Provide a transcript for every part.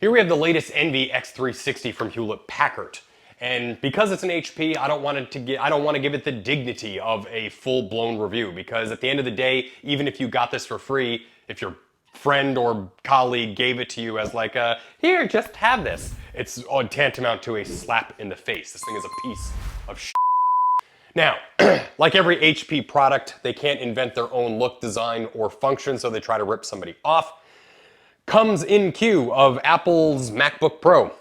Here we have the latest Envy x360 from Hewlett Packard. And because it's an HP, I don't want to give it the dignity of a full-blown review, because at the end of the day, even if you got this for free, if your friend or colleague gave it to you as like a, here, just have this, it's tantamount to a slap in the face. This thing is a piece of shit. Now, like every HP product, they can't invent their own look, design, or function, so they try to rip somebody off. Comes in queue of Apple's MacBook Pro.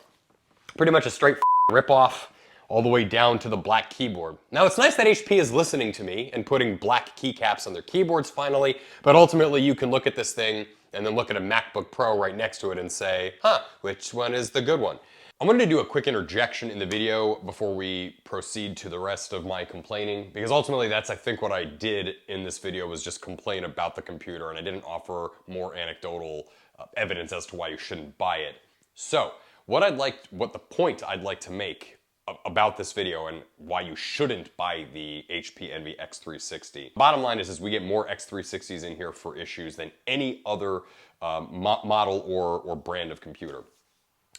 Pretty much a straight rip-off all the way down to the black keyboard. Now, it's nice that HP is listening to me and putting black keycaps on their keyboards finally, but ultimately you can look at this thing and then look at a MacBook Pro right next to it and say, huh, which one is the good one? I'm going to do a quick interjection in the video before we proceed to the rest of my complaining, because ultimately that's, I think, what I did in this video was just complain about the computer, and I didn't offer more anecdotal evidence as to why you shouldn't buy it. So, what the point I'd like to make about this video and why you shouldn't buy the HP Envy x360. Bottom line is we get more x360s in here for issues than any other model or brand of computer.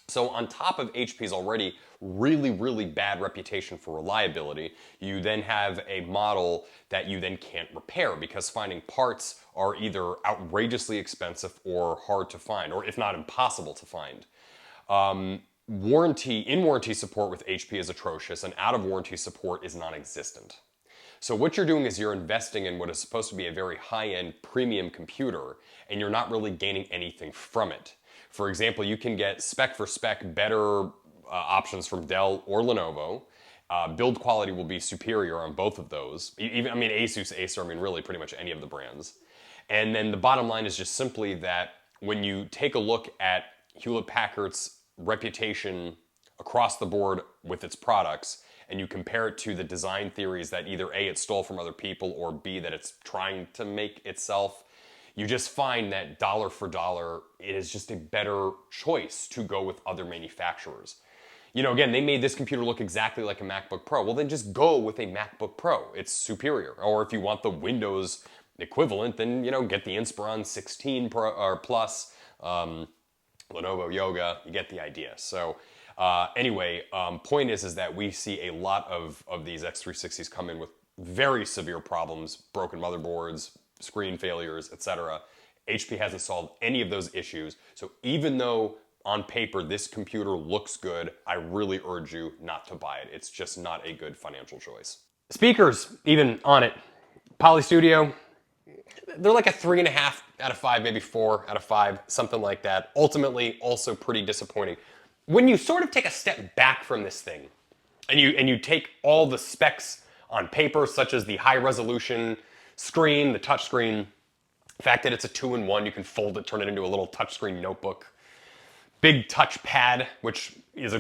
So on top of HP's already really bad reputation for reliability, you then have a model that you then can't repair because finding parts are either outrageously expensive or hard to find, or if not impossible to find. In-warranty support with HP is atrocious, and out-of-warranty support is non-existent. So what you're doing is you're investing in what is supposed to be a very high-end premium computer, and you're not really gaining anything from it. For example, you can get spec for spec better options from Dell or Lenovo. Build quality will be superior on both of those. Asus, Acer, really pretty much any of the brands. And then the bottom line is just simply that when you take a look at Hewlett Packard's reputation across the board with its products, and you compare it to the design theories that either A, it stole from other people, or B, that it's trying to make itself, you just find that dollar for dollar, it is just a better choice to go with other manufacturers. You know, again, they made this computer look exactly like a MacBook Pro. Well, then just go with a MacBook Pro. It's superior. Or if you want the Windows equivalent, then, you know, get the Inspiron 16 Pro, or Plus, Lenovo Yoga, you get the idea. So anyway, point is that we see a lot of these x360s come in with very severe problems, broken motherboards, screen failures, etc. HP hasn't solved any of those issues. So even though on paper this computer looks good, I really urge you not to buy it. It's just not a good financial choice. Speakers, even on it. Poly Studio, they're like a 3.5 out of 5, maybe 4 out of 5, something like that. Ultimately, also pretty disappointing. When you sort of take a step back from this thing, and you take all the specs on paper, such as the high resolution screen, the touch screen, the fact that it's a 2-in-1, you can fold it, turn it into a little touchscreen notebook. Big touchpad, which is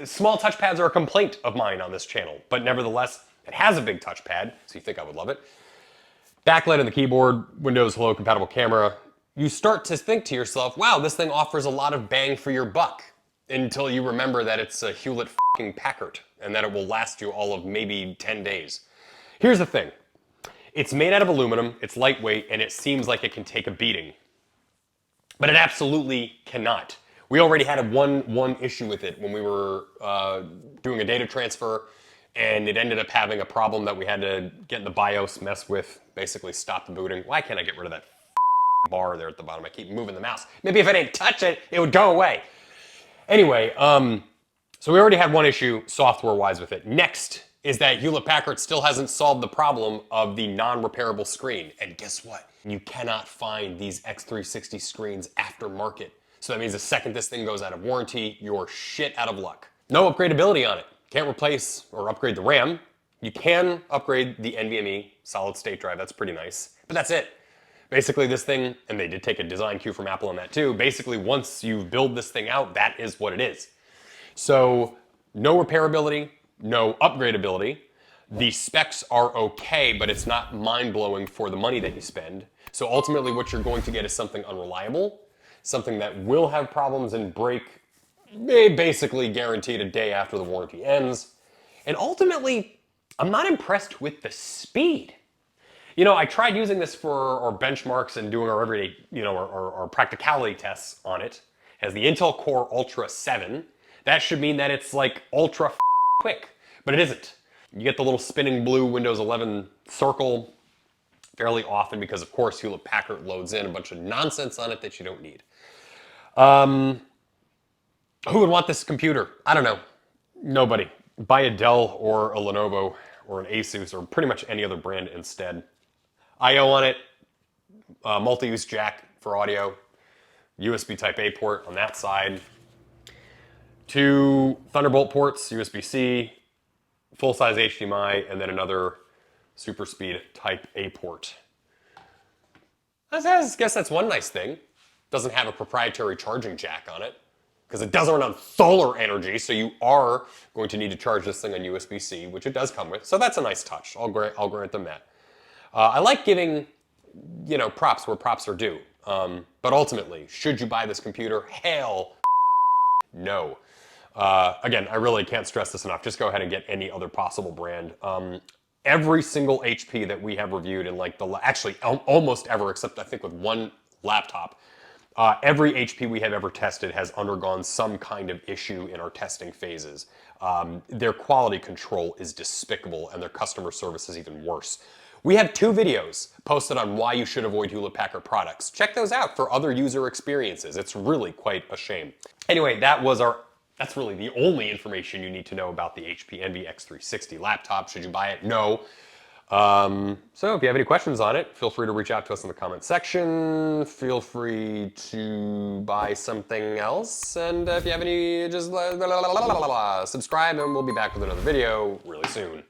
small touchpads are a complaint of mine on this channel, but nevertheless, it has a big touchpad, so you think I would love it. Backlight on the keyboard, Windows Hello compatible camera. You start to think to yourself, wow, this thing offers a lot of bang for your buck, until you remember that it's a Hewlett Packard and that it will last you all of maybe 10 days. Here's the thing. It's made out of aluminum, it's lightweight, and it seems like it can take a beating. But it absolutely cannot. We already had one issue with it when we were doing a data transfer, and it ended up having a problem that we had to get in the BIOS, mess with, basically stop the booting. Why can't I get rid of that bar there at the bottom? I keep moving the mouse. Maybe if I didn't touch it, it would go away. Anyway, so we already had one issue software-wise with it. Next is that Hewlett Packard still hasn't solved the problem of the non-repairable screen. And guess what? You cannot find these x360 screens aftermarket. So that means the second this thing goes out of warranty, you're shit out of luck. No upgradability on it. Can't replace or upgrade the RAM. You can upgrade the NVMe solid state drive. That's pretty nice. But that's it. Basically this thing, and they did take a design cue from Apple on that too, basically once you build this thing out, that is what it is. So no repairability, no upgradability. The specs are okay, but it's not mind-blowing for the money that you spend. So ultimately what you're going to get is something unreliable, something that will have problems and break basically guaranteed a day after the warranty ends. And ultimately, I'm not impressed with the speed. You know, I tried using this for our benchmarks and doing our everyday, you know, our practicality tests on it. has the Intel Core Ultra 7. That should mean that it's like ultra quick, but it isn't. You get the little spinning blue Windows 11 circle fairly often because, of course, Hewlett-Packard loads in a bunch of nonsense on it that you don't need. Who would want this computer? I don't know. Nobody. Buy a Dell or a Lenovo or an Asus or pretty much any other brand instead. I/O on it, multi-use jack for audio, USB Type-A port on that side, 2 Thunderbolt ports, USB-C, full-size HDMI, and then another super speed Type-A port. I guess that's one nice thing. Doesn't have a proprietary charging jack on it because it does run on solar energy, so you are going to need to charge this thing on USB-C, which it does come with. So that's a nice touch. I'll grant them that. I like giving, props where props are due. But ultimately, should you buy this computer? Hell no. Again, I really can't stress this enough. Just go ahead and get any other possible brand. Every single HP that we have reviewed in actually almost ever, except I think with one laptop, every HP we have ever tested has undergone some kind of issue in our testing phases. Their quality control is despicable and their customer service is even worse. We have 2 videos posted on why you should avoid Hewlett-Packard products. Check those out for other user experiences. It's really quite a shame. Anyway, that's really the only information you need to know about the HP Envy x360 laptop. Should you buy it? No. So if you have any questions on it, feel free to reach out to us in the comment section. Feel free to buy something else. And if you have any, just subscribe and we'll be back with another video really soon.